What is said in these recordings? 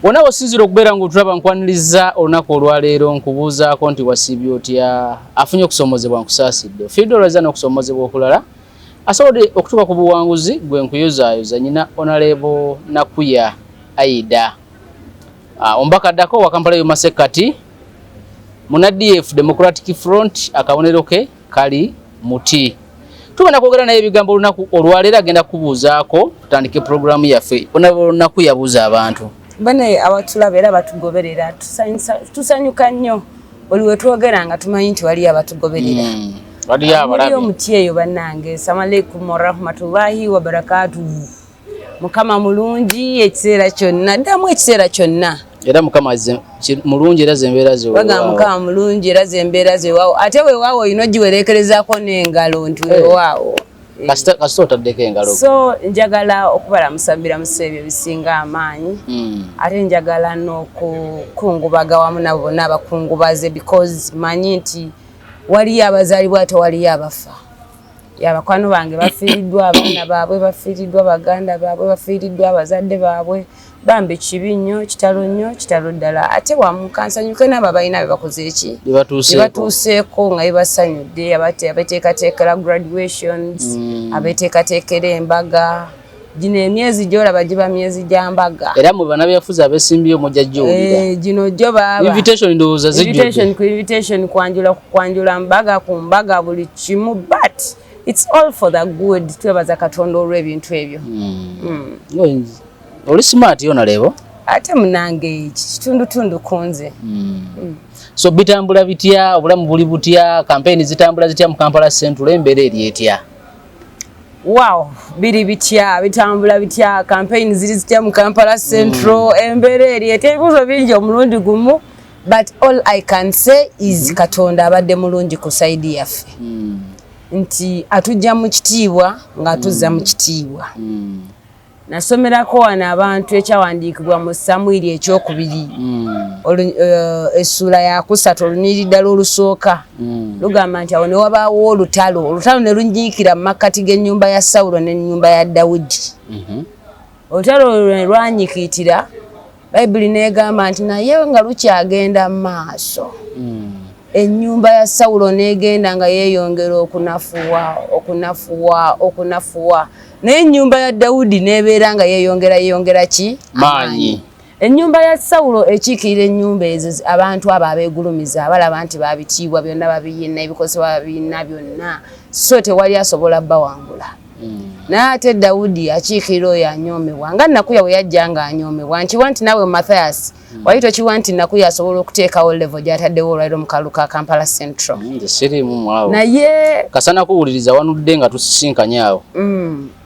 Wona wasinzira okubeera ng'otulaba nkwaniriza olunaku olwaleero nkubuuzaako nti wasiibye otya afunye okusomozebwa nkusaasidde ofiiridde olwaza n'okusomozebwa okulala asobodde okutuuka ku buwanguzi gwe nkuyozaayoza nyina Honorable Nakuya Aida omubaka addako wa Kampala y'e Masekati muna DF Democratic Front akabonero ke kali muti tubona kwogera naye ebigambo olunaku olwaleero agenda kubuuzaako tutandike programu yaffe Honorable Nakuya buuza abantu bane abatulaba era batugoberera tusanyuka nnyo buli we twogera nga tumanyi nti wali abatugoberera wali abalabi omuti eyo bannange assalamu alaikum warahmatullahi wabarakatuhu mukama mulungi ekiseera kyonna ddamu ekiseera kyonna era mukama mulungi era zembeera ze waga mukama mulungi era zembeera ze waawo ate weewaawo olina ogiwereekerezaako n'engalo nti weewaawo kasita otaddeko engalo so njagala okubalamusabira mu ebyo bisinga amaanyi ate njagala n'okukungubaga wamu nabo bonna abakungubaze because manyi nti waliyo abazaalibwa ate waliyo abafa yabakwano bange bafiiriddwa abaana baabwe bafiiriddwa baganda baabwe bafiiriddwa abazadde baabwe bambi kibi nnyo kitalo ddala ate wamu kansanyuke n'abo balina bebakoze eki bebatuuseeko nga bebasanyudde abeteekateekera graduations abeteekateekera embaga gino emyezi gyolaba giba myezi gya mbaga era mu bannabyafuzi abeesimbyeyo mujja jjowulira gino gyo baaba invitation ndowooza zijjudde invitation kwanjula mbaga ku mbaga buli kimu but it's all for the good twebaza Katonda olw'ebintu ebyo oli smart yona lebo ate munange kitundutundu kunze so bitambula bitya obulamu buli butya campaign zitambula zitya mu Kampala Central embeera eri etya wow biri bitya bitambula bitya campaign ziri zitya mu Kampala Central embeera eri etya ebibuuzo bingi omulundi gumu but all I can say is Katonda abadde mulungi ku side yaffe nti atujja mu kitiibwa ng'atuzza mu kitiibwa nasomerako wano abantu ekyawandiikibwa mu Samwiri ekyokubiri essula ya 3 olunyiriri ddala olusooka lugamba nti awo ne wabaawo olutalo ne lunyiikira mu makkati g'ennyumba ya Sawulo n'ennyumba ya Dawudi olutalo lwe lwanyikiitira Bayibuli n'egamba nti naye nga lukyagenda mu maaso ennyumba ya Sawulo n'egenda nga yeeyongera okunafuwa naye ennyumba ya Dawudi n'ebeera nga yeeyongera ki maanyi ennyumba ya Sawulo ekiikirira ennyumba ezo abantu abo abeegulumiza abalaba nti babitiibwa byonna babiyina ebikozesebwa babiyina byonna so tewali asobola bawangula naye ate Dawudi akiikirira oyo anyoomebwa nga Nakuya bwe yajja nga anyoomebwa nkiwa nti nawe Mathias wali tokiwa nti Nakuya asobola okuteekawo level gy'ataddewo olwaliro mu kalulu ka Kampala Central naye kasana kuwuliriza wanudde nga tusisinkanye awo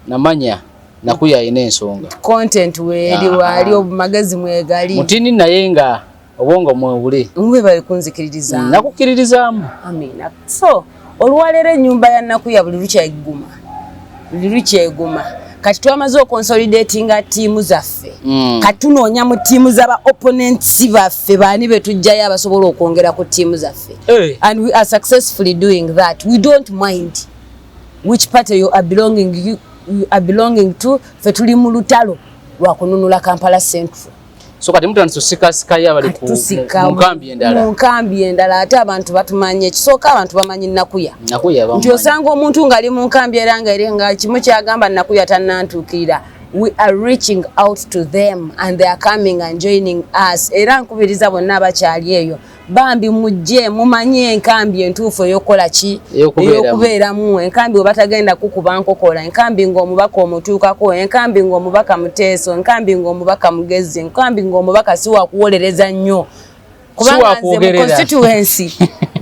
namanya Nakuya ayina ensonga content weeri wali obumagezi mwegali mutini naye nga obwongo mwebule mwe bali kunzikiririza nakukiririzaamu amina so olwaleero ennyumba ya Nakuya buli lukyeguma kati twamaze okonsolidatinga tiimu zaffe kati tunoonya mu tiimu z'aba opponents baffe baani betujjayo abasobola okwongera ku tiimu zaffe and we are successfully doing that. We don't mind which party you are belonging to fe tuli mu lutalo lwa kununula Kampala Central so kati mutandise osikasikayo abali mu nkambi endala ate abantu batumanye ekisooka abantu bamanyi Nakuya nti osanga omuntu ng'ali mu nkambi era nga kimu kyagamba Nakuya tannantuukirira we are reaching out to them and they are coming and joining us era nkubiriza bonna abakyali eyo bambi mujje mumanye enkambi entuufu ey'okukola ki ey'okubeeramu enkambi webatagenda kukuba nkokola enkambi ng'omubaka omutuukako enkambi ng'omubaka muteeso enkambi ng'omubaka mugezi enkambi ng'omubaka siwakuwolereza nnyo kubanga nze mu constituency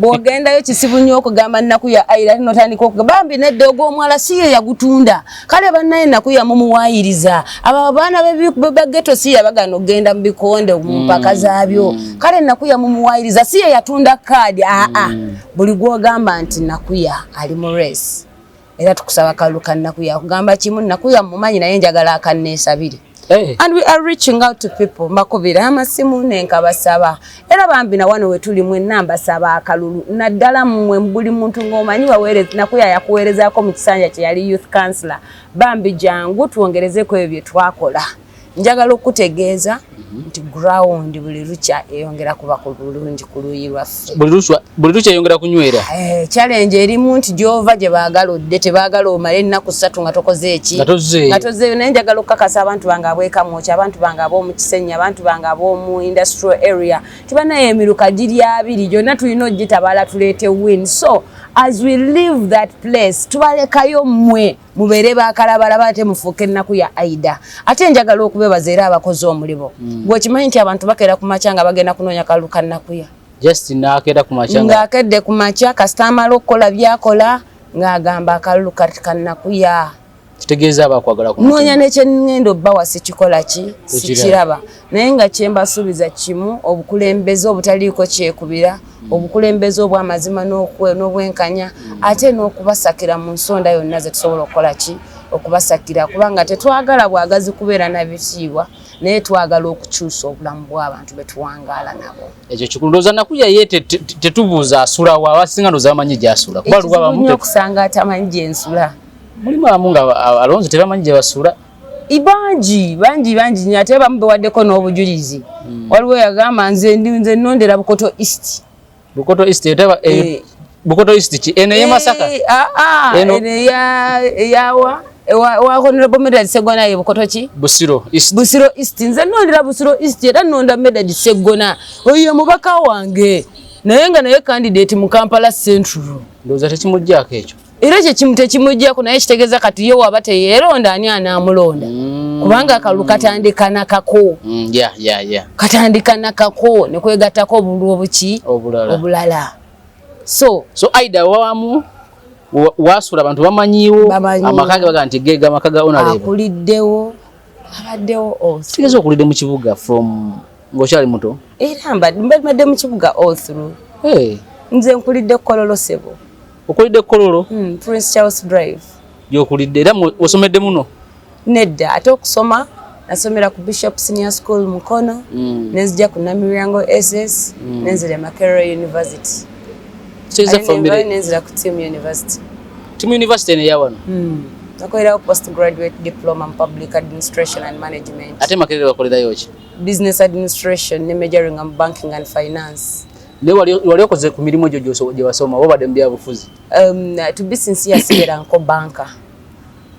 bw'ogendayo kisibu nnyo okugamba Nakuya Aida n'otandika okugamba bambi nedda ogw'omwala si ye yagutunda kale bannaye Nakuya mumuwaayiriza abo abaana b'egeto si ye bagana okugenda mu bikonde mu mpaka zaabyo kale Nakuya mumuwaayiriza si ye yatunda kaadi buli gw'ogamba nti Nakuya ali mu race era tukusaba kalulu ka Nakuya kugamba kimu Nakuya mumanyi naye njagala akanneesabire and we are reaching out to people makubira amasimu nenkabasaba era bambi na wano wetuli mwenamba saba akalulu naddala mmwe buli muntu ng'omanyi waweereza Nakuya yakuweerezaako mu kisanja kye yali youth councillor bambi jangu tuwongerezeko ebyo twakola njagala okutegeeza nti ground buli lukya eyongera kuba ku bulungi ku luyi lwaffe. Buli lukya eyongera kunywera. Challenge erimu nti gyova gye baagala odde tebaagala omale ennaku 3 nga tokoze eki. Nga tozeeyo naye njagala okukakasa abantu bange ab'ekamwokya, abantu bange ab'omu Kisenyi, abantu bange ab'omu industrial area tibanayo emiruka giri 2 gyonna tulina ogitabaala tuleete win. So as we leave that place tubalekayo mmwe mubeere bakalabalaba ate mufuuke ennaku ya Aida. Ate njagala okubebaza era abakozi omulibo. Bw'okimanyi nti abantu bakeera ku makya nga bagenda kunoonya kalulu ka nnakuya. Just nakeera ku makya ng'akedde ku makya kasita amala okukola byakola ng'agamba akalulu ka nnakuya. Kitegeeza abakwagala ku noonya n'ekyeŋŋenda obbawa sikikola ki sikiraba. Naye nga kyembasuubiza kimu obukulembeze obutaliiko kyekubira, obukulembeze obw'amazima n'obwenkanya, ate n'okubasakira mu nsonda yonna ze tusobola okukola ki okubasakira, kubanga tetwagala bwagazi kubeera na bitiibwa naye twagala okukyusa obulamu bw'abantu betuwangaala nabo. Ekyo kikulooza nakuya ye tetubuuza asula wa abasinga ndoza bamanyi gy'asula. Kuba luba bamu okusanga atamanyi gy'ensula. Mulimu abamu nga alonze tebamanyi gye basula. Bangi nnyo ate bamu bewaddeko n'obujulizi. Waliwo yagamba nze nnondera Bukoto East. Bukoto East etaba Bukoto East ki eno ye Masaka? Eno yawa wa Honorable Medad Segona ye Bukoto ki? Busiro East. Busiro East nze nnondera Busiro East era nnonda Medad Segona. Oyo mubaka wange naye nga naye candidate mu Kampala Central. Ndowooza tekimuggyako ekyo. Era kye tekimuggyako naye kitegeeza kati ye waba teyeeronda ani anaamulonda. Kubanga akalulu katandika nakako. Katandika nakako ne kwegattako obululu obuki obulala. So Aida wawamu wasula abantu bamanyiwo amaka ge baga nti gega amaka ga Honorable. Akuliddewo abaddewo also. Kitegeeza okulidde mu kibuga from ng'okyali muto? Era mbadde mu kibuga all through. Nze nkulidde Kololo Sebo. Okulidde Kololo? Prince Charles Drive. Y'okulidde era osomedde muno? Nedda ate okusoma nasomera ku Bishop Senior School Mukono, nenzija ku Namiryango SS, nenzira Makerere University. Nenzira ku Team University. Team University ne yawano? Nakolerawo postgraduate diploma in public administration and management. Ate Makerere wakolerayo ki? Business administration ne majoring in banking and finance. Ne wali okoze ku mirimu egyo gye wasoma wabadde mu byabufuzi? To be sincere, sibeera nko banker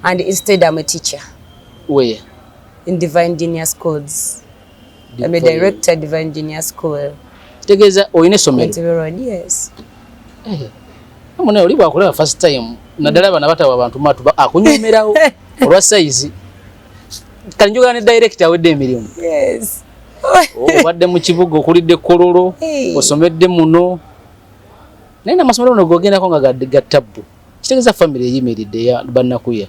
and instead I'm a teacher. Where? In Divine Junior Schools. I'm a director at Divine Junior School. Tegeeza oyina essomero? Yes. Mune oli bwakulaba first time naddala bana batawa abantu matu akunyomerawo olwa size. Kali njogera ne director awedde emirimu. Yes. Obadde mu kibuga okulidde Kololo osomedde muno naye n'amasomero no gogendako nga gattabu. Kitegeeza family eyimiridde ya bannakuya.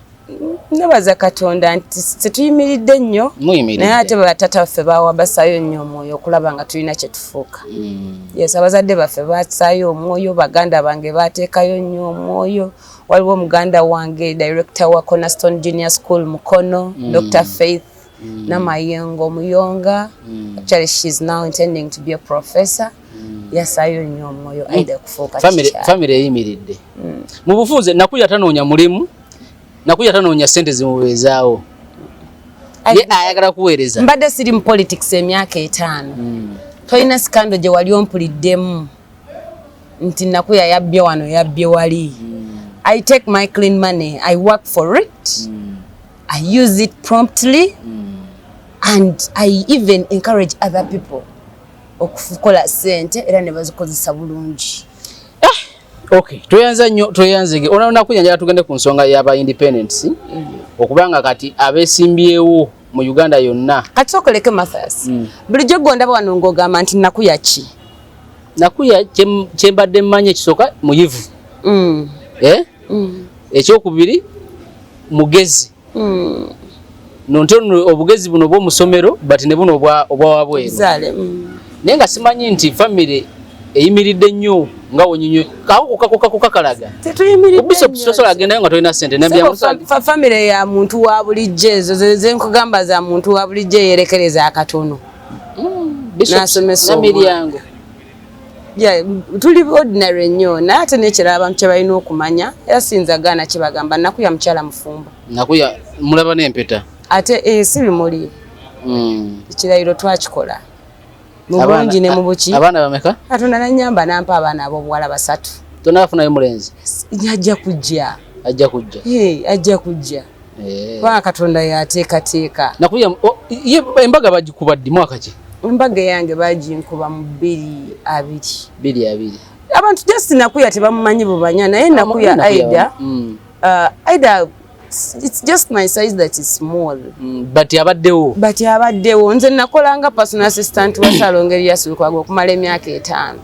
Nebaza Katonda nti situyimiridde nnyo naye ate batata baffe bawa basaayo nnyo omwoyo okulaba nga tulina kye tufuuka. Yes, abazadde baffe basaayo omwoyo, baganda bange bateekayo nnyo omwoyo. Waliwo muganda wange director wa Cornerstone Junior School Mukono, Dr. Faith Namayengo Muyonga. Actually, she's now intending to be a professor. Yasaayo nnyo omwoyo Aida kufuuka family eyimiridde. Mu bufunze nakuya tanoonya mulimu. Nakuya tanoonya sente zimubeezaawo. Ye ayagala kuweereza. Mbadde siri mu politics emyaka 5. Toyina sikando gye wali ompuliddemu nti nakuya yabbye wano yabbye wali. I take my clean money, I work for it, I use it promptly, and I even encourage other people okukola sente era ne bazikozesa bulungi. Okay, toyanzege. Nakuya njala tugende ku nsonga y'aba independence okubanga kati abesimbyewo mu Uganda yonna. Kati okoleke Mathias. Bulijjo gondaba wano ng'ogamba nti nakuya ki? Nakuya kyembadde mmanye ekisooka muyivu. Ekyokubiri mugezi. Nontono obugezi buno bw'omusomero but ne buno obwa wabweru. Naye nga simanyi nti family eyimiridde nnyo nga wonyinyo kakalaga. Tetuyimiridde. Bishop Sosola agenda nga tolina sente nabya family ya muntu wa bulijjo ezo ze nkugamba za muntu wa bulijjo yerekereza akatono. Bishop Namiryango. Tuli ordinary nnyo naye ate nekiraba abantu kye balina okumanya era sinzagaana kibagamba nakuya mukyala mufumbo. Nakuya mulaba n'empeta. Ate si bimuli. ekirayiro twakikola mu bulungi ne mu buki. Abaana bameka? Katonda nanyamba nampa abaana ab'obuwala 3. Tonafunayo mulenzi? Ajja kujja. Ajja kujja. Kubanga Katonda yateekateeka. Nakuya embaga bagikuba ddi mwaka ki? Embaga yange baginkuba mu 2-2. Abantu just nakuya tebamumanyi bubanya naye nakuya Aida. Aida, it's just my size that is small. But yabaddewo. Nze nakolanga personal assistant wa Salongo Elias Lukwago okumala emyaka 5.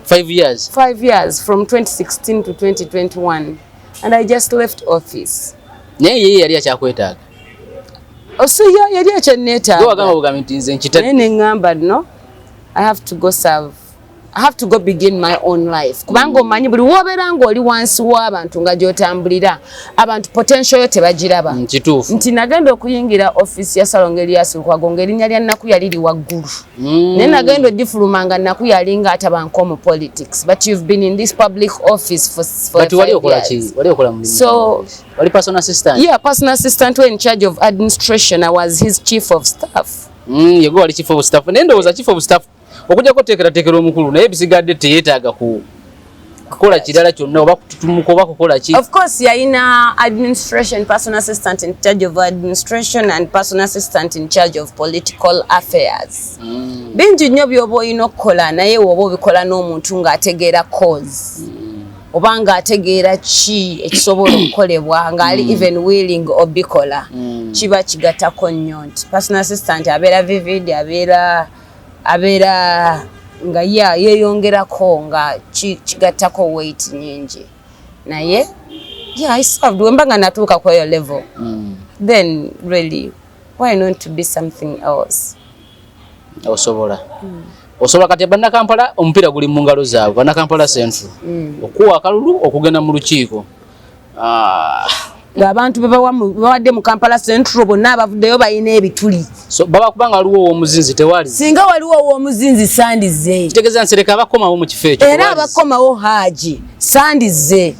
5 years? 5 years, from 2016 to 2021. And I just left office. Naye yali akyakwetaaga? Osuya yali akyenneetaaga. Gwe wagamba bugambi nti nze nkitadde. Naye ne ngamba no, I have to go serve. I have to go begin my own life. Kubanga omanyi buli wobeera ng'oli wansi w'abantu nga gy'otambulira abantu potential yo tebagiraba. Kituufu. Nti nagenda okuyingira office ya Salongo Elias Lukwago ng'erinnya lya Nakuya liri waggulu. Naye nagenda ogifuluma nga Nakuya alinga atabanko mu politics. But you've been in this public office for 5 years. Wali okola mulimu. So, wali personal assistant? Yeah, personal assistant in charge of administration. I was his chief of staff. Yego wali chief of staff. Ndowooza chief of staff okujja ko tekera omukulu naye bisigadde teyeetaaga kukola kirala kyonna oba kututumuka oba kukola ki. Of course yalina administration, personal assistant in charge of administration and personal assistant in charge of political affairs. Bingi nnyo by'oba olina okukola naye woba obikola n'omuntu ng'ategeera cause oba ng'ategeera ki ekisobola okukolebwa ng'ali even willing obikola kiba kigattako nnyo nti personal assistant abeera vivid abeera nga yeeyongerako nga kigattako weight nyingi naye I served wemba nga natuuka ku eyo level then really why not to be something else. Osobola kati bannakampala omupiira guli mu ngalo zaabwe bannakampala Central okuwa akalulu okugenda mu lukiiko ng'abantu bawadde mu Kampala Central bonna abavuddeyo balina ebituli. So baba kubanga waliwo ow'omuzinzi tewali. Singa waliwo ow'omuzinzi sandize. Kitegeeza nsereka abakomawo mu kifo ekyo. Era abakomawo Haji sandize.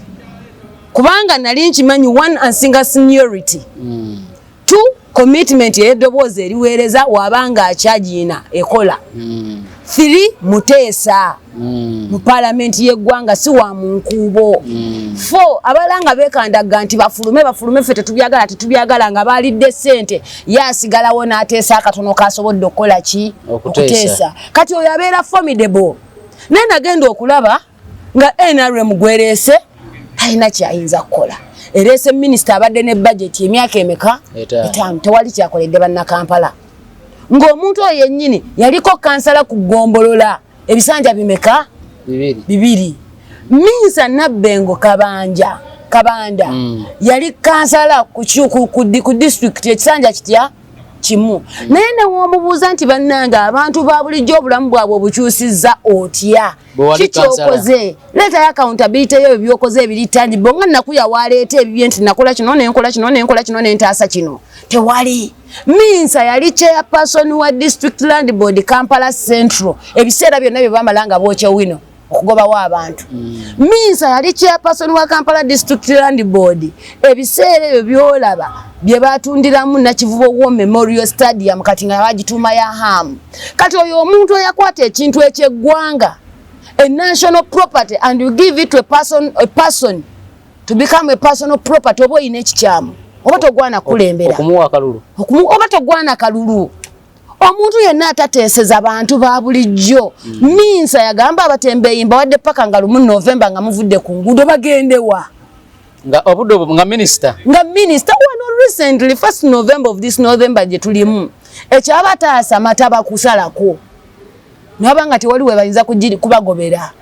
Kubanga nali nkimanyi 1 ansinga seniority. 2 commitment y'eddoboozi eriweereza wabanga akyagiina ekola. 3 muteesa. Mu parliament y'eggwanga si wa munkuubo. 4 abalanga bekandaga nti bafulume ffe tetubyagala nga balidde ssente yasigalawo n'ateesa akatono kasobodde okukola ki okuteesa. Kati oyo abeera formidable. Naye nagenda okulaba nga NRM gwereese talina kyayinza kukola. Ereese minisita abadde ne budget emyaka emeka 5 tewali kyakoledde bannakampala. Ng'omuntu oyo yennyini yaliko kansala ku Ggombolola ebisanja bimeka 2. Minsa Nabbengo Kabanda yali kansala ku district ekisanja kitya kimu. Naye newomubuuza nti bannanga abantu ba bulijjo obulamu bwabwe obukyusizza otya kikyokoze leeta accountability yo byokoze ebiri tangible nga Nakuya waleeta ebibye nti nakola kino nenkola kino nentaasa kino tewali. Minsa yali chairperson wa District Land Board Kampala Central ebiseera byonna bye bamalanga bookya wino okugobawo abantu. Minsa yali chairperson wa Kampala District Land Board ebiseera ebyo byolaba bye batundiramu Nakivubo War Memorial Stadium kati nga bagituuma ya Ham. Kati oyo omuntu eyakwata ekintu ekyeggwanga a national property and you give it to a person to become a personal property oba oyina ekikyamu oba togwana kulembera okumuwa akalulu oba togwana kalulu omuntu yenna atateeseza abantu ba bulijjo. Minsa yagamba abatembeeyi mbawadde paka nga 1 November nga muvudde ku nguudo bagendewa nga obudde obwo nga minister wano recently 1st November of this November gye tulimu ekyabataasa mataba kusalako nabanga tewali we bayinza kubagobera.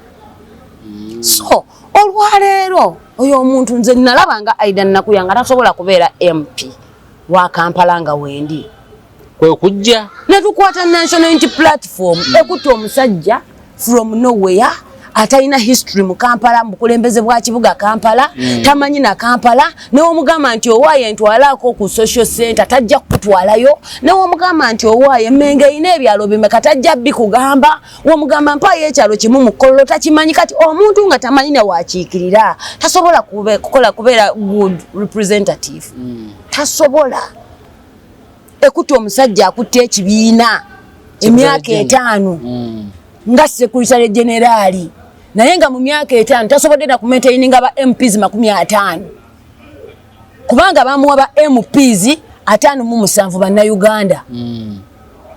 So olwaleero oyo omuntu nze nalabanga Aida Nakuya nga tasobola kubeera MP wa Kampala nga wendi kwe kujja netukwata national unity platform ekuta omusajja from nowhere atalina history mu Kampala mu kulembeze bwa kibuga Kampala tamanyi na Kampala neomugamba nti owaaye ntwalako ku social center tajja kutwalayo neomugamba nti owaaye Mmengo ine ebyalo bimeka tajja bikugamba womugamba mpaye ekyalo kimu mu Kololo takimanyi. Kati omuntu nga tamanyi ne wakiikirira tasobola kukola kubeera good representative tasobola. ekutte omusajja akutte ekibiina emyaka 5 nga Secretary General naye nga mu myaka 5 tasobodde na kumaintaininga ba MPs 50 kubanga bamuwa ba MPs 57 banna Uganda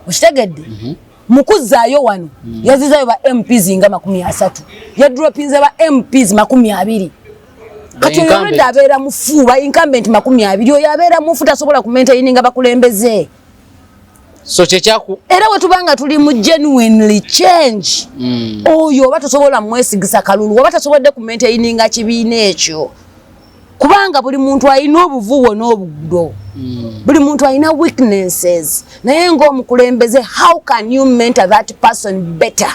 ukitegedde mukuzaayo wano yazizaayo ba MPs nga 30 yadropinze ba MPs 20 kati yolwedde abeera mufu ba incumbent 20 oyo abeera mufu tasobola kumaintaininga bakulembeze so chechaku era wetubanga tuli mu genuinely change oyo oba tosobola mwesigisa kalulu oba tasobodde kumaintaininga kibiina ekyo kubanga buli muntu alina obuvuwo n'obugdo buli muntu alina weaknesses naye ng'omukulembeze how can you mentor that person better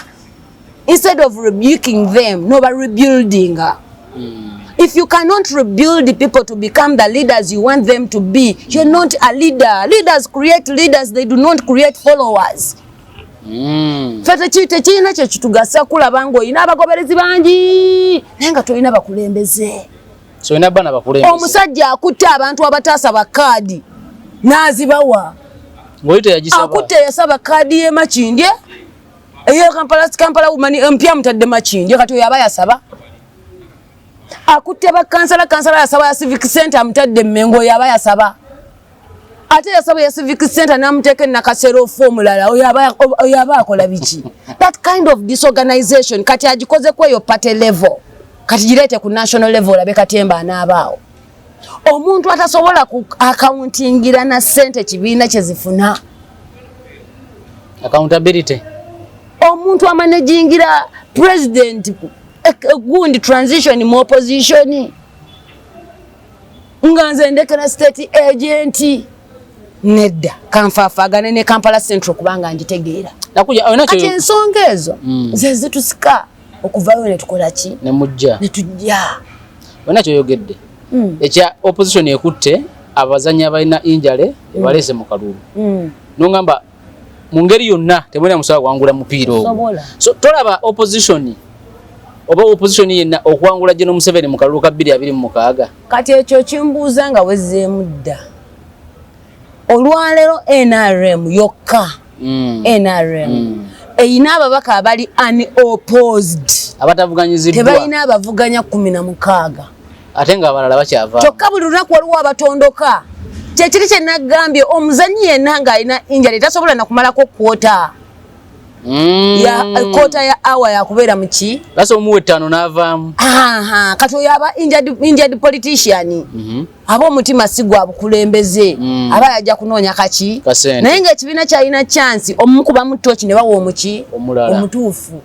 instead of rebuking them no but rebuilding if you cannot rebuild the people to become the leaders you want them to be you're not a leader leaders create leaders they do not create followers fete chite china kye kitugasa kulaba ngo ina abagoberezi bangi naye nga tolina bakulembeze so ina bana bakulembeze omusajja akutte abantu abataasa bakadi nazibawa ngoyite yagisaba akutte yasaba kadi ye Makindye eyo Kampala umani empya mutadde Makindye kati oyo abayasaba akutte ba kansala yasaba ya civic center mutadde Mengo yabayasaba ate yasaba ya civic center namuteke na kasero formula oyo abakola biki that kind of disorganization kati agikoze kwa yo party level kati girete ku national level abe katemba n'abaawo omuntu atasobola ku accountingira na sente kibiina kyezifuna accountability omuntu amanagingira president gundi transition mu opposition nganze ndekera state agent nedda kanfaafagane ne Kampala Central kubanga njitegeera nakuja onacho kati ensonga ezo nze zitusika okuvayo ne tukola ki ne mujja ne tujja onacho yogedde ekya opposition ekutte abazanya balina injale balese mu kalulu nongamba mu ngeri yonna temwena musawa kwangula mupiira ogwo so tolaba opposition oba opposition yenna okwangula General Museveni mu kalulu ka 2026 kati ekyo kimbuuza nga wezzeemu dda olwaleero NRM yokka NRM eyina ababaka abali unopposed abatavuganyiziddwa tebalina abavuganya 16 ate nga abalala bakyava kyokka buli lunaku waliwo abatondoka kyekiri kye nagambye omuzanyi yenna ng'alina injali tasobola nakumalako kwota ya kwota ya awa yakubeera muki lasa omuwe 5 n'avaamu kati oyo aba injured politician aba omutima si gwa bukulembeze aba yajja kunoonya kaki naye ng'ekibiina kyalina chance omukuba mu tooki ne bawa omuki omutuufu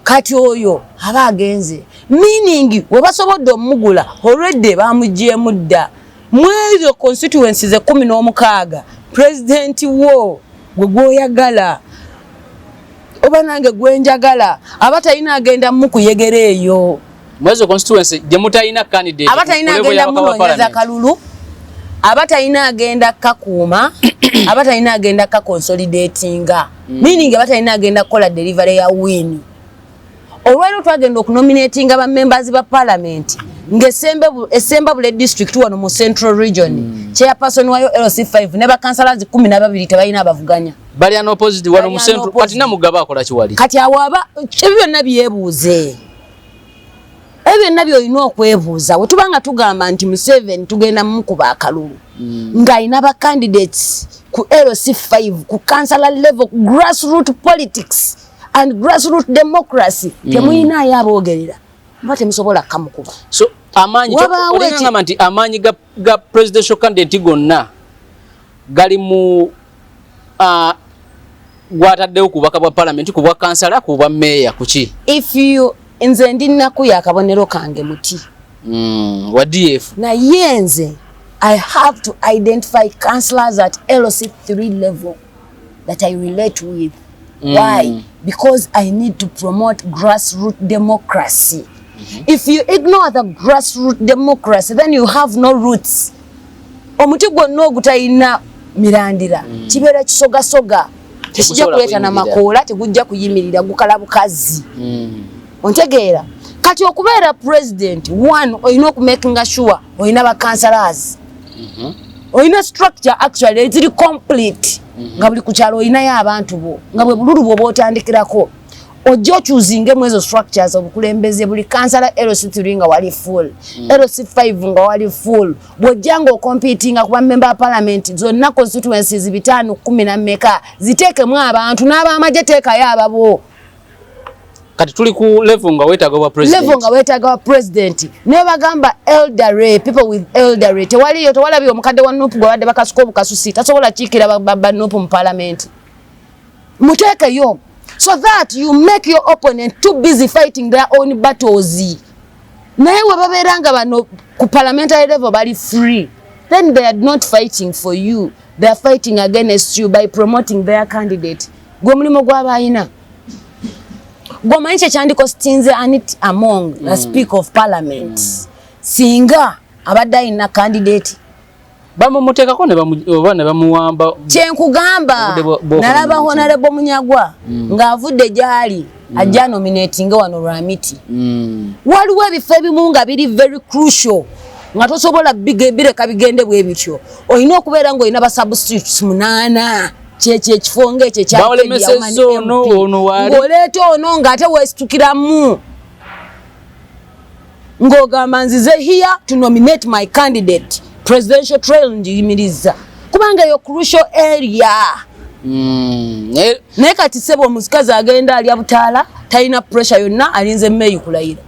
kati oyo aba agenze meaning webasobodde omugula olwedde bamuggyemu dda mwezo constituencies 16 president wo gwe gwoyagala oba nange gwenjagala abatalina agenda mu kuyegera eyo mwezo constituency gye mutalina candidate abatalina agenda mu nyaza kalulu abatalina agenda kakuuma abatalina agenda ka consolidatinga meaning abatalina agenda kola delivery ya win olwero twagenda okunominatinga ba members ba parliament ngesemba bule district wano mu central region chairperson wayo LC5 ne ba councillors 12 tebalina abavuganya bali an opposite wano mu central kati namugaba akola kiwali kati awaba ebyo nabyebuuze ebyo nabyo olina okwebuuza wetubanga tugamba nti Museveni tugenda mukuba akalulu ng'alina ba candidates ku LC5 ku councillor level grassroots politics and grassroots democracy temuyina yabogerera mbate musobola kamukuba so amanyi olingamba nti amanyi ga presidential candidate gonna gali mu gwataddewo ku bubaka bwa parliament ku bwa kansala ku bwa meya kuki if you nze ndinaku yakabonero kange muti wa DF na yenze I have to identify councillors at LC3 level that I relate with. Why? Because I need to promote grassroots democracy. If you ignore the grassroots democracy, then you have no roots. Omuti gwonna ogutayina mirandira kibeera kisogasoga tekijja kuleeta na makoola tegujja kuyimirira gukala bukazi ontegeera kati okubeera president one olina okumakinga sure olina ba councillors Oyina structure actually it's complete. Nga buli kuchalo oyina ya abantu bo. Nga bwe bululu bwo botandikirako. Ojo choosing mwezo structures obukulembeze buli kansala LC3 nga wali full. LC5 nga wali full. Bojango competing akuba member parliament zonna constituencies bitano 10 na meka ziteke mwa abantu n'aba amaje teka yababo. Kati tuli ku level nga wetaga wa president. Level nga wetaga wa president. Never gamba elderly, people with elderly. Tewali yoto wala biyo mukade wa nupu gwa wade baka skobu kasusi. Tasobola chikira baba nupu mparliament. Muteke yo. So that you make your opponent too busy fighting their own battles. Naye wababeranga bano ku parliamentary level bali free. Then they are not fighting for you. They are fighting against you by promoting their candidate. Gwe mulimo gw'abayina. Gomanche chandiko stinze anit among the speak of parliament. Singa abadda ina candidate. Bamu muteka ko ne bamuwamba. Kyenkugamba nalaba honorable Munyagwa nga avudde jali ajja nominating wano Lwamiti. Waliwo ebifo ebimu nga biri very crucial. Nga tosobola bigembire kabigende bwebityo. Oyina okubeera ngo oyina ba substitutes 8. Cheche chifonge cheche bawole message ono wali ngoleto ono ngate wesitukiramu ngogamba nzize here to nominate my candidate presidential trail njimiriza kubanga yo crucial area ne kati sebo omusikazi agenda ali abutala talina pressure yonna alinze meyi kulayira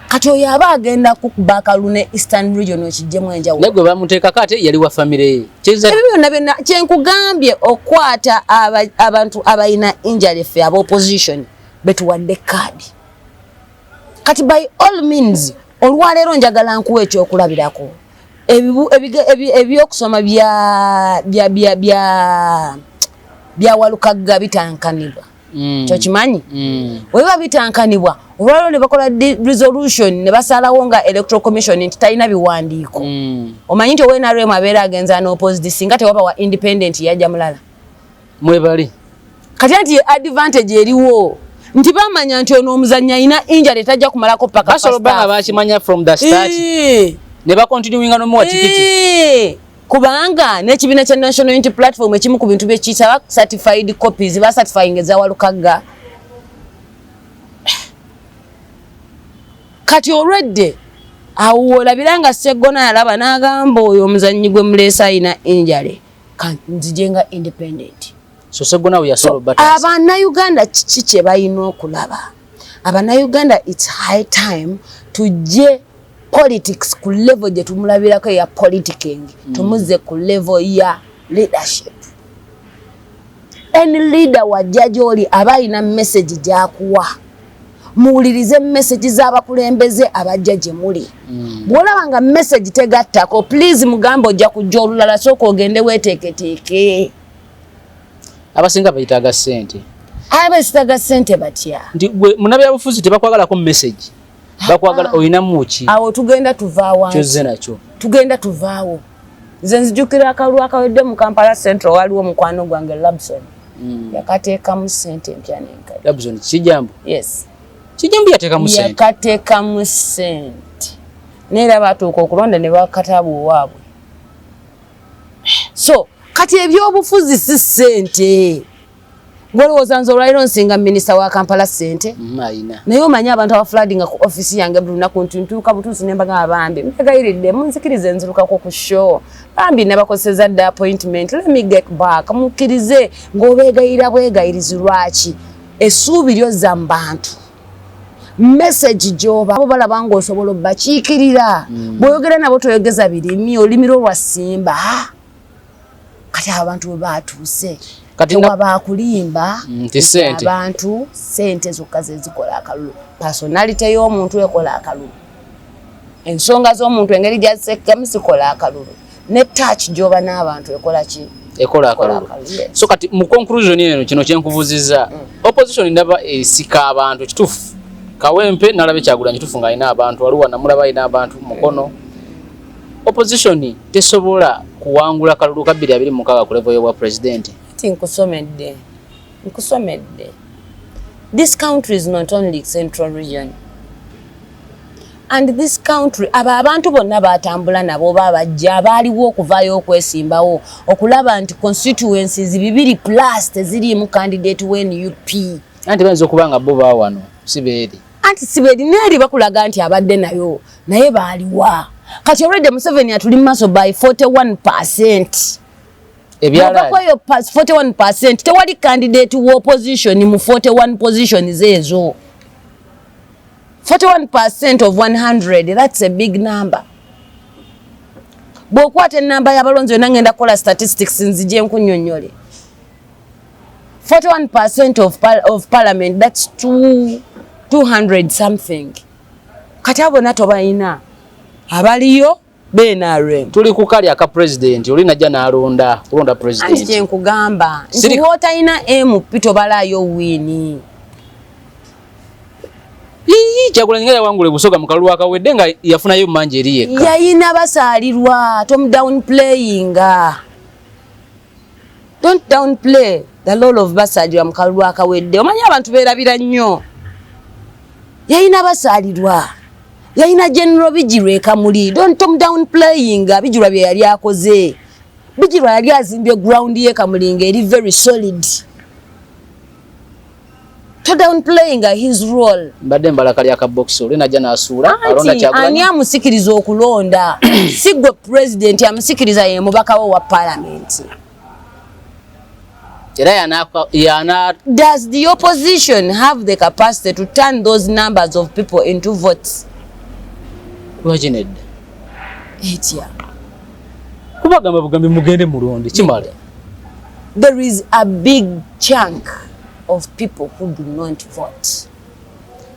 kati oyo aba agenda kukuba Kalune Eastern Region okijjemu enjawo negwe bamuteeka kate yali wa family chiza ebyo byonna kyenkugambye okwata abantu abayina injury fe aba opposition betuwadde kadi kati by all means olwaleero njagala nkuwa ekyokulabirako ebyokusoma bya Walukagga bitankanibwa kyo kimanyi weba bitankanibwa olwalo ne bakola resolution ne basalawo nga electoral commission nti talina biwandiiko omanyi nti ONRM abeera agenza n'opposite singa tewaba wa independent yajja mulala mwebali kati anti advantage eriwo nti bamanya nti ono omuzannya ina injury tajja kumalako paka basolobanga bakimanya from the start ne bakontinuinga n'omuwa tikiti kubanga n'ekibiina kya National Unity Platform ekimu ku bintu byekiyita certified copies ba certifying eza Walukagga kati already awola biranga Sseggona yalaba n'agamba oyo omuzannyi gwe muleesa ina injury kanzijenga independent so Sseggona we yasolo but Abannayuganda kiki kye balina okulaba Abannayuganda it's high time tujje politics ku level je tumulabirako ya politicking tumuze ku level ya leadership. Any leader wa jajoli abayina message jakuwa muwulirize message z'abakulembeze abajaje muli bwolabanga message tegattako please mugambo ojja kujja olulala soko ogende weteeketeke abasinga bayitaga sente abasitaga sente batya ndi munabya bufuzi tebakwagala ko message bakwagala oyina muki awo tugenda tuvaawo kyoze nacho tugenda tuvaawo nze nzijukira akalulu akawedde mu Kampala Central waliwo mukwano gwange Labson yakateeka mu sente empya n'enkadde Labson kijambo yes kijambo yateeka mu sente yakateeka mu sente neera batuuka okulonda ne bakatabu waabwe so kati ebyobufuzi si sente ngolowooza nze olwaliro nsinga minisita wa Kampala sente naye omanyi abantu abafladinga ku ofisi yange buli lunaku ntuntuuka butuusi ne mbagamba bambi mbegayiridde munzikirize nzirukako ku show bambi ne bakozeseza dda appointment let me get back mukkirize ng'obeegayira bwegayirizi lwaki essuubi lyozza mu bantu message gy'oba bo balaba ng'osobola obbakiikirira bw'oyogera nabo toyogeza birimi olimiro lwa simba kati abantu bwe baatuuse kati wabakulimba sente abantu sente zokka zezikola akalulu personality y'omuntu ekola akalulu ensonga z'omuntu engeri gyazisekamu zikola akalulu ne touch gy'oba n'abantu ekola ki ekola akalulu so kati mu conclusion eno kino kyenkubuziza opposition ndaba esika abantu kitufu Kawempe nalabe Kyagulanyi kitufu nga ina abantu waliwo namulaba ina abantu mukono opposition tesobola kuwangula kalulu 226 ku level ya president nkusomedde this country is not only central region and this country abantu bonna batambula nabo babajja baliwo okuvayo okwesimbawo okulaba nti constituencies 2 plus teziri mu candidate when UP anti banzo kubanga bo bawano sibeeri anti sibeeri nali bakulaga nti abadde naye baliwa kati already Museveni atuli maso by 41%. Ebyala 41% tewali candidate wo opposition mu 41 positions ezo. 41% of 100, that's a big number. Bokwate namba y'abalonzi yonna ngenda kola statistics nzije nkunyonyole. 41% of parliament, that's 200 something. Kati abo nato bayina abaliyo BNRM. Tuli kukali aka president oli najja nalonda kulonda president. Anje nkugamba nti wota ina MP tobalayo wini. Kyagulanyi nga wangule busoga mu kalulu akawedde nga yafunayo manje eri yekka. Yayina basalirwa tom downplaying. Don't downplay the role of basalirwa mu kalulu akawedde. Omanyi abantu beerabira nnyo. Yayina basalirwa. Yayina general Bijirwe Kamuli. Don't tom downplaying Bijirwa bye yali akoze. Bijirwa yali azimbye ground ye Kamulinga eri very solid. To downplaying his role. Mbadde mbalakali akabox oli najja nasula alonda Kyagulanyi. Ani amusikiriza okulonda? Sigwe president amusikiriza ye mubaka wa parliament. Does the opposition have the capacity to turn those numbers of people into votes? Wajined. Etia. Kubagamba bugambi mugende muronde kimale. There is a big chunk of people who do not vote.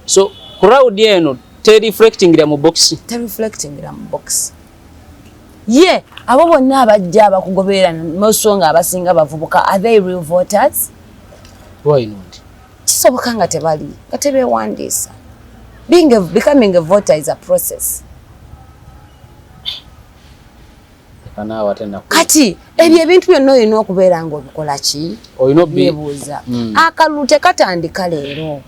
So crowd yeno te reflecting ira mu box. Te reflecting ira mu box. Yeah, abo bonna abajja abakugoberera musonga abasinga bavubuka, are they real voters? Why not? Kisoboka nga tebali, nga tebewandiisa. Becoming a voter is a process. Kati ebyo ebintu byonna olina okubeera nga obikola ki? Yebuuza. Akalulu tekatandika leero.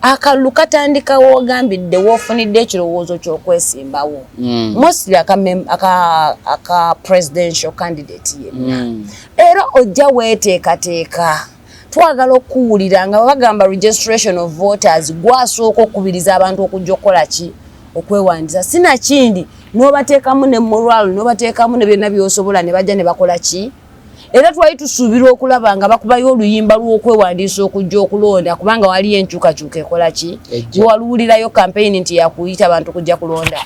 Akalulu katandika wogambidde woofunidde ekirowoozo ky'okwesimbawo. Mostly aka presidential candidate yenna. Era ojja weeteekateeka. Twagala okuwulira nga bagamba registration of voters gwasooka okubiriza abantu okujja okukola ki? Okwewandiisa. Sinakindi n'obateekamu ne moral n'obateekamu ne byonna by'osobola ne bajja ne bakola ki? Era twali tusuubira okulaba nga bakubayo oluyimba lw'okwewandiisa okujja okulonda kubanga waliyo enkyukakyuka ekola ki? Waluwulirayo campaign nti yakuyita abantu kujja kulonda.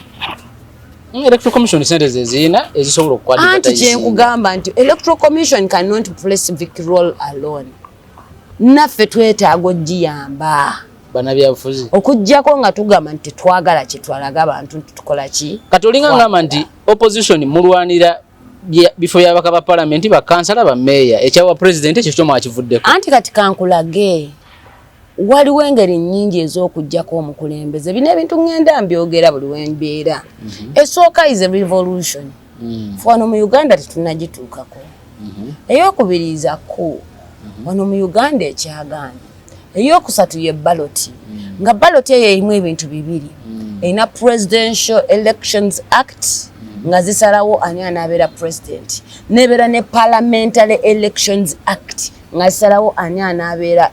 Electoral Commission centers ezina ezisobola okukwata. Anti kyenkugamba nti Electoral Commission cannot play civic role alone. Naffe twetaaga ogiyamba. Banabyabufuzi okujjako nga tugamba nti twagala kye twalaga abantu nti tukola ki? Kati olinga ngamba nti opposition mulwanira bifo by'abaka ba parliament bakansala ba meya ekyawa president ekyo kyoma akivuddeko. Anti kati kankulage waliwo engeri nnyingi ez'okujjako omukulembeze. Bino ebintu ngenda mbyogera buli wembeera. Esooka is a revolution. Wano mu Uganda tetunagituukako. Ey'okubiriza ku wano mu Uganda ekyagaana. Eyokusatu ye ballot. Nga ballot eyo erimu ebintu bibiri. Erina Presidential Elections Act nga zisalawo ani anabeera president. Nebeera ne Parliamentary Elections Act nga zisalawo ani anabeera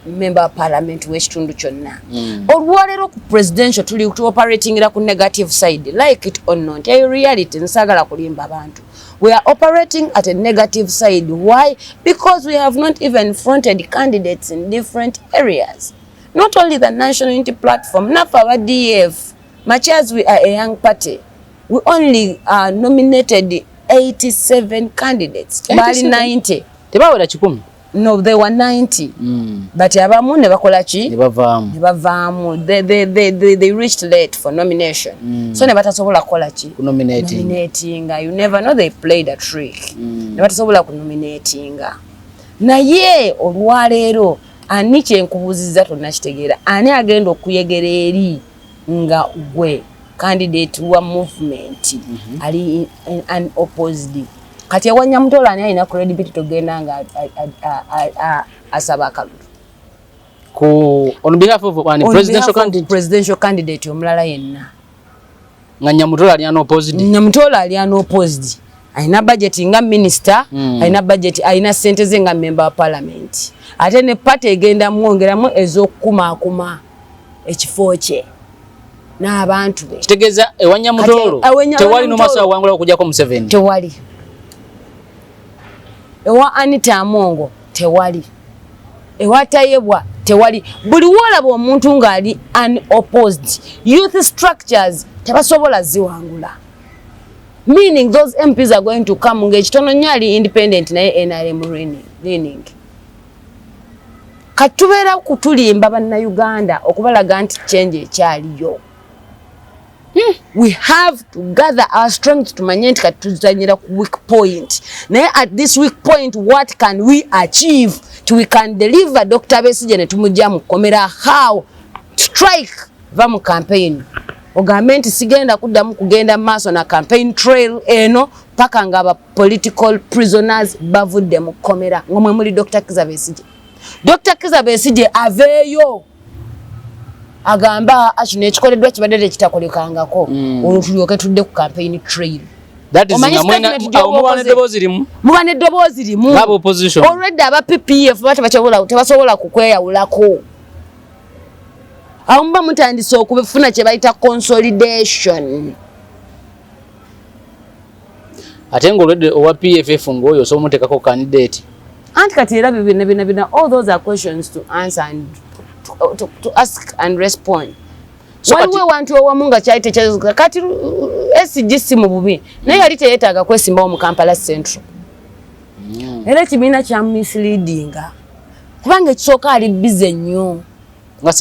member of parliament w'ekitundu kyonna. Olwaleero ku presidential tuli operatingira ku negative side, like it or not. Eyo reality nsagala kulimba abantu. We are operating at a negative side. Why? Because we have not even fronted candidates in different areas. Not only the National Unity Platform, not for our DF. Much as we are a young party, we only nominated 87 candidates. 90. No, they were 90. But abamu ne bakola ki? Ne bavaamu. They reached late for nomination. So ne batasobola kola ki? Nominating. You never know, they played a trick. Ne batasobola ku nominating. Naye olwaleero ani kyenkubuuzizza tonnakitegeera. Ani agenda okuyegera eri nga gwe candidate wa movement ali unopposed. Kati awanya mtola ani alina credibility togenda nga asaba akalulu. On behalf of one presidential candidate omulala yenna. nga Nyamutola ali unopposed. Nyamutola ali unopposed. Aina budget nga minister, aina budget, aina sente ze nga member wa parliament. Ate ne party egenda mwongeramu ez'okukuma ekifo kye n'abantu be. Kitegeeza ewa Nyamutolo tewali n'omaso awangula okujjako Museveni. Tewali. Ewa Anita Amongo tewali. Ewa Tayebwa tewali. Buli wolaba omuntu ng'ali unopposed. Youth structures tebasobola ziwangula. Meaning those MPs are going to come ng'ekitono nnyo ali independent naye NRM leaning. Katubeera kutulimba bannayuganda okubalaga nti change ekyaliyo. We have to gather our strength to manye nti katuzanyira ku weak point. Naye at this weak point, what can we achieve? We can deliver Dr. Besigye ne tumujja mu komera. How? Strike vamu campaign. Ogambe nti sigenda kuddamu kugenda maaso na campaign trail eno paka nga political prisoners bavudde mu komera. Ngomwe muli Dr. Kizza Besigye. Dr. Kizza Besigye aveeyo agamba akino ekikoleddwa kibadde kitakolekangako olutulyoke tudde ku campaign trail. That is ngamwena mubane dobozi limu ngabo opposition already aba PPF tebasobola kukweyawulako. Awumba mutandise okubifuna kye bayita consolidation. Ate nga already owa PFF ng'oyo so mutekako candidate. Anti kati era bina all those are questions to answer and to ask and respond. So waliwo wantu owamunga kyaite kyazuka kati SGC mu bubi naye yali teyetaaga kwesimbawo mu Kampala Central. Era kibiina kya misleadinga kubanga ekisooka ali busy nnyo nga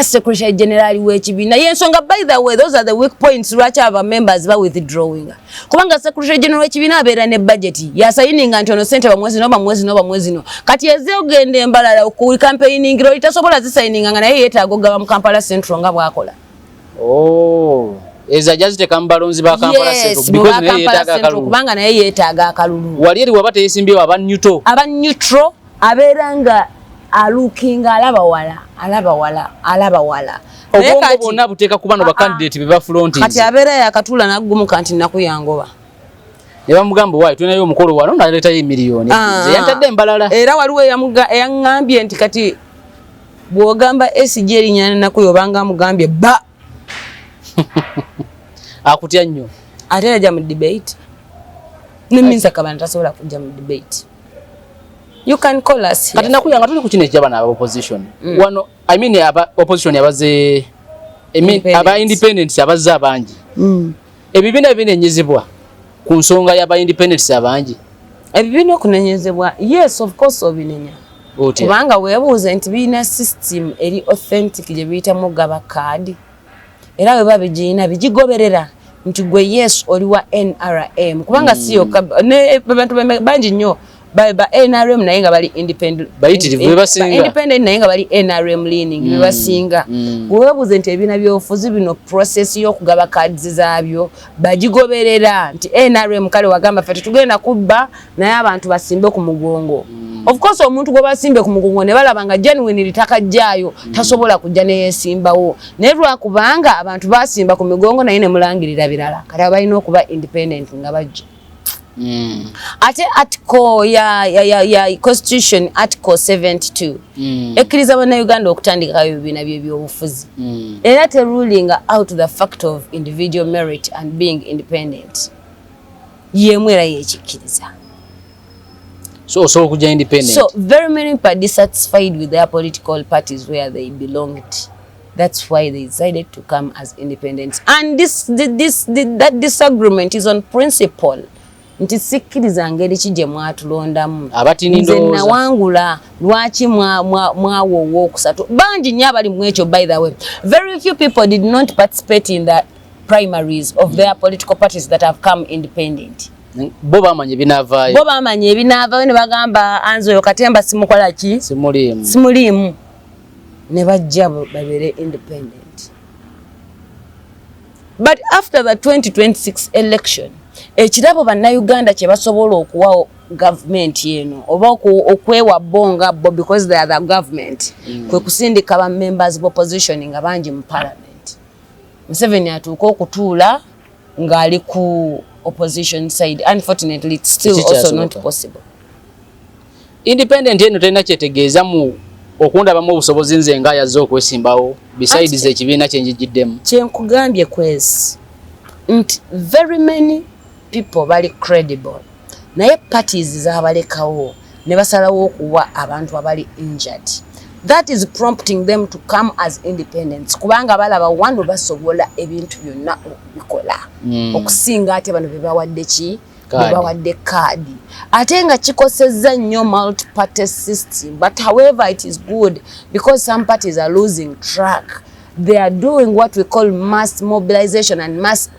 Secretary General w'ekibiina y'ensonga. By the way, those are the weak points lwaki aba members ba withdrawing. Kubanga Secretary General w'ekibiina abeera ne budget yasayininga nti ono sente bamwezi no kati eze ogenda embalala ku campaigning ro itasobola zisayininga nga naye yeetaaga ogaba mu Kampala Central nga bwakola. Eza jazite kambalonzi ba Kampala Central because naye yeetaaga akalulu. Kubanga naye yeetaaga akalulu. Wali eri wabate yeesimbyewo aba neutral abeera nga alukinga alaba wala. Obongo bonna buteeka kubano ba candidate beba fronting. Kati abeera yakatula naggumuka nti nakuyangoba. Ne bamugamba wayi tunayo omukolo wano naleeta ye miliyoni. Ze yantadde embalala. Era waliwo eyangambye nti kati bw'ogamba SG erinnya nakuyobanga mugambye ba. Akutya nnyo. Ate yajja mu debate. Niminza kabana tasobola kujja mu debate. You can call us here. Kati nakuyanga tuli ku kino eky'abana aba opposition. Wano I mean aba opposition yabaze aba independents abaza abangi. Ebibiina binenyezebwa ku nsonga y'aba independents abangi. Ebibiina okunenyezebwa yes of course obinenya. Kubanga weebuuze nti biina system eri authentic gye biyita mugaba card. Era we babigiina bigigoberera nti gwe yes oli wa NRM. Kubanga siyo ne bantu bangi nnyo ba NRM naye nga bali independent independent naye nga bali NRM leaning bebasinga. Weebuuze nti ebiina by'obufuzi bino process y'okugaba cards zaabyo bagigoberera nti NRM kale wagamba ffe tugenda kubba naye abantu basimbe ku mugongo. Of course omuntu gwe basimbe ku mugongo ne balaba nga genuine litakajjaayo tasobola kujja ne yesimbawo. Naye lwakubanga abantu basimba ku migongo naye ne mulangirira birala kale balina okuba independent nga bajja. Ate article ya constitution article 72 ekkiriza bannayuganda okutandikayo ebibiina by'ebyobufuzi era te ruling out the fact of individual merit and being independent yemu era yekikkiriza. So kuja independent. So very many people are dissatisfied with their political parties where they belonged. That's why they decided to come as independents. And that disagreement is on principle. Nti sikkiriza ngeri ki gye mwatulondamu nze nawangula lwaki mwawoowa okusatu bangi nnyo abali mu ekyo. By the way, very few people did not participate in the primaries of their political parties that have come independent. Bo bamanye ebinaavaayo ne bagamba Anze oyo Katemba simukola ki simuliimu ne bajja babeere independent. But after the 2026 election ekirabo bannayuganda kye basobola okuwa government yeno oba okwewa bonga bo because they are the government kwe kusindika ba members of opposition nga bangi mu parliament. Museveni atuuka okutuula ng'ali ku opposition side. Unfortunately, it's still also not possible. Independent eno tena kyetegeeza mu okundabamu obusobozi nze nga yazze okwesimbawo besides ekibiina kyenjigiddemu. Kyenkugambye kwezi nti very many people bali credible naye parties zaabalekawo ne basalawo okuwa abantu abali injured. That is prompting them to come as independents kubanga balaba wano basobola ebintu byonna okubikola okusinga ate bano bebawadde ki bebawadde kaadi ate nga kikosezza nnyo multi-party system. But however it is good because some parties are losing track. They are doing what we call mass mobilization and mass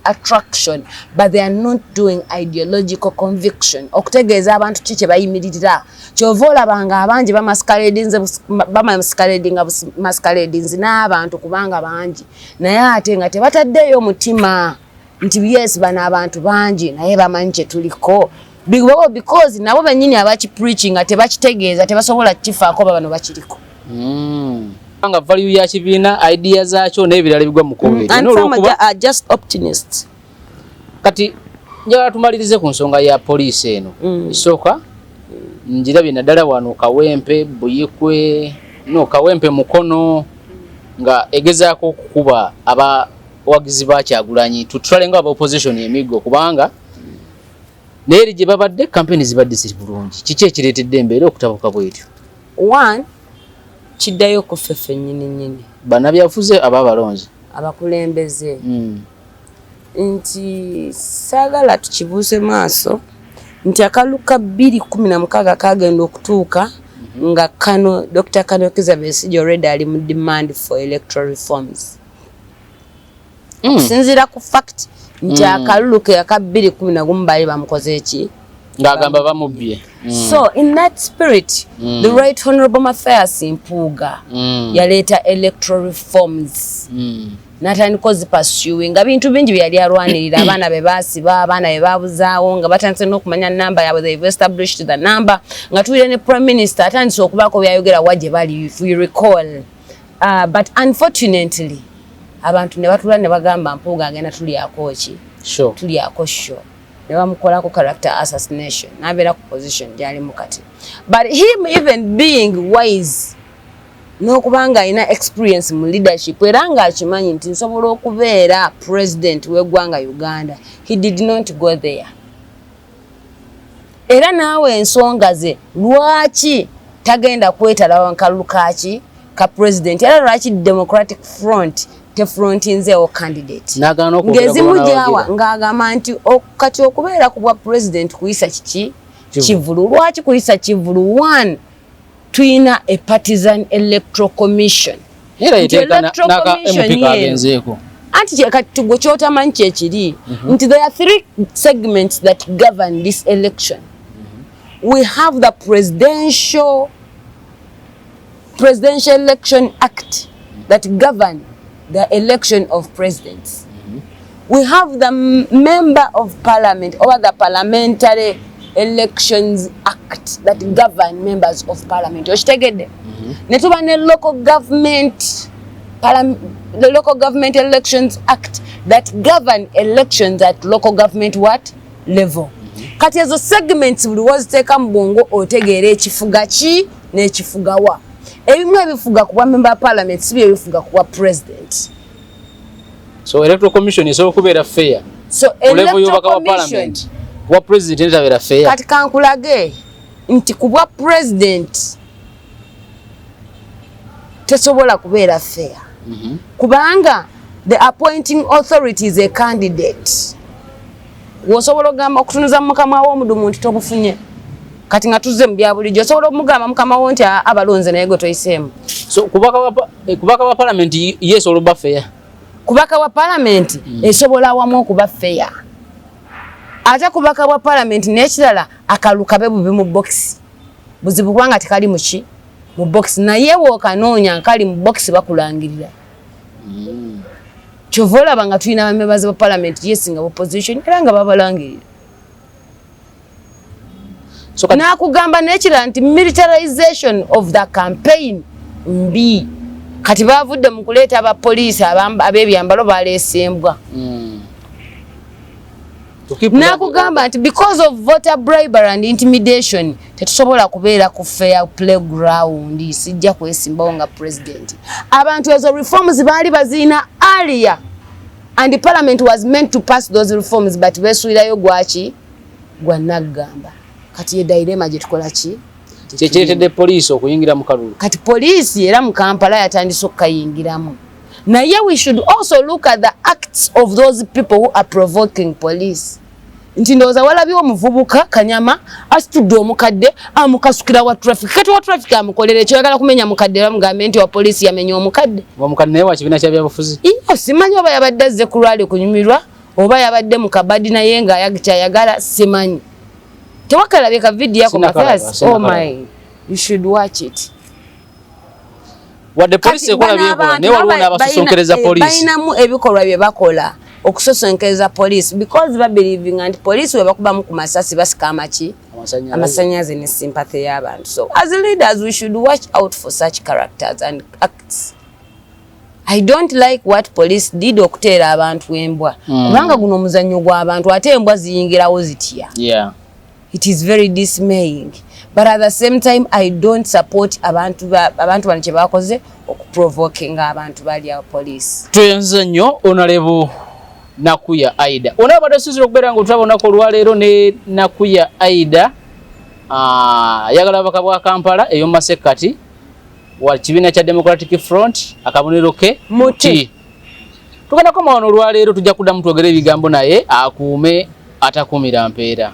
attraction, but they are not doing ideological conviction. Okutegeeza abantu kiki bayimiririra kyova olabanga abangi bamascaladinga n'abantu kubanga bangi naye ate nga tebataddeyo omutima nti yes bano abantu bangi naye bamanyi kye tuliko because nabo bennyini abakipreaching nga tebakitegeeza tebasobola kifaako bano bakiriko. Nga value ya kibiina idea zaakyo n'ebirala bigwa mu COVID. And some are just optimists. Kati njagala tumalirize ku nsonga ya poliisi eno. Isooka njirabye naddala wano Kawempe Buyikwe Kawempe Mukono nga egezaako okukuba abawagizi ba Kyagulanyi tutwale nga aba opposition emiggo kubanga neeri gye babadde campaign zibadde ziri bulungi. Kiki ekireetedde embeera okutabuka bwetyo? One, kiddayo ku ffeffe nnyini bannabyafuzi ababalonzi abakulembeze nti saagala tukibuuse maaso nti akalulu ka 2016 kagenda okutuuka nga kano Dr. Kano Elizabeth already ali mu demand for electoral reforms. Sinzira ku fact nti akalulu ke aka 2016 bali bamukoze eki ngagamba bamubbye. So in that spirit the Right Honorable Mathias Mpuuga yaleeta electoral reforms natandika zipursuing nga bintu bingi byali alwanirira abaana be baasiba abaana be babuzaawo nga batandise n'okumanya namba yaabwe they've established the number nga tuwire ne Prime Minister atandise okubaako byayogera wajje bali if we recall but unfortunately abantu ne batula ne bagamba Mpuuga agenda tulyako ki tulyako sho ne bamukolako character assassination n'abeera ku position gyali mukati. But him even being wise n'okubanga alina experience mu leadership era nga akimanyi nti nsobola okubeera president w'eggwanga Uganda, he did not go there. Era naawe ensonga ze lwaki tagenda kwetala wankalulu kaki ka president era lwaki Democratic Front tefrontinzeewo candidate ng'ezimujawa ng'agamba nti kati okubeera ku bwa president kuyisa kiki Kivulu. Lwaki kuyisa Kivulu? One, tuyina a partisan electoral commission. Anti kati gwe kyotamanyi kyekiri nti there are 3 segments that govern this election. We have the Presidential Election Act that govern the election of presidents. We have the Member of Parliament or the Parliamentary Elections Act that govern members of parliament. Oshitegedde. Netuba ne local government the Local Government Elections Act that govern elections at local government what level. Kati ezo segments buli waziteeka mu bwongo otegeera ekifuga ki n'ekifuga wa. Ebimu ebifuga ku bwa member parliament si bye bifuga ku bwa president. So electoral commission esobola kubeera fair. So electoral commission wa president abeera fair. Kati kankulage nti ku bwa president tesobola kubeera fair. Kubanga the appointing authority is a candidate. Wosobola ogamba okutunuza mukama w'omudumu nti tobufunye. Kati nga tuzze mu bya bulijjo osobola omugamba mukama wo nti abalonze naye gwe toyiseemu. So kubaka wa parliament yes oluba fair. Kubaka wa parliament esobola awamu okuba fair. Ate kubaka wa parliament n'ekirala akaluka be bubi mu box. Buzibu kubanga tekali muki mu box naye wookanoonya nkali mu box bakulangirira. Kyovola banga tulina abamembazi ba parliament yes nga opposition era nga babalangirira. So nakugamba n'ekirala nti militarization of the campaign mbi kati bavudde mu kuleeta abapoliisi ab'ebyambalo baleesembwa. Nakugamba nti because of voter bribery and intimidation tetusobola kubeera ku fair playground sijja kwesimbawo nga president. Abantu ezo reforms baali baziina earlier and the parliament was meant to pass those reforms but besuirayo gwaki gwa Nagamba. Kati ye dilemma gye tukola ki? Kyekiretedde poliisi okuyingira mu kalulu. Kati poliisi era mu Kampala yatandise okukayingiramu. Naye we should also look at the acts of those people who are provoking police. Nti ndowooza walabye omuvubuka Kanyama asitudde omukadde amukasukira wa traffic. Kati wa traffic amukolere kyoyagala kumenya mukadde bamugambe nti wa poliisi yamenya omukadde. Omukadde naye wa kibiina kya byabufuzi. Iyo simanyi oba yabadde azze ku lwali kunyumirwa oba yabadde mu kabadi naye nga kyayagala simanyi. Tewakalabika video yako mafasi. Oh my, you should watch it. Wadde poliisi ekola byekola naye waliwo n'abasosonkereza poliisi. Balinamu ebikolwa bye bakola okusosonkereza poliisi because babelieving and poliisi we bakubamu ku masasi basika amaki amasanyaze ne sympathy y'abantu. So as leaders we should watch out for such characters and acts. I don't like what police did okuteera abantu embwa. Kubanga guno omuzannyo gw'abantu ate embwa ziyingirawo zitya. Yeah. It is very dismaying. But at the same time, I don't support abantu bano kye bakoze okuprovoking abantu bali aba police. Tuyenze nnyo Honorable Nakuya Aida. Onabadde sizira okubeera nga otulabonako olwaleero ne Nakuya Aida ayagala abaka bwa Kampala ey'omu Masekati wa kibiina kya Democratic Front akabonero ke muti. Tugenda koma wano olwaleero tujja kuddamu twogere ebigambo naye akuume atakuumira mpeera.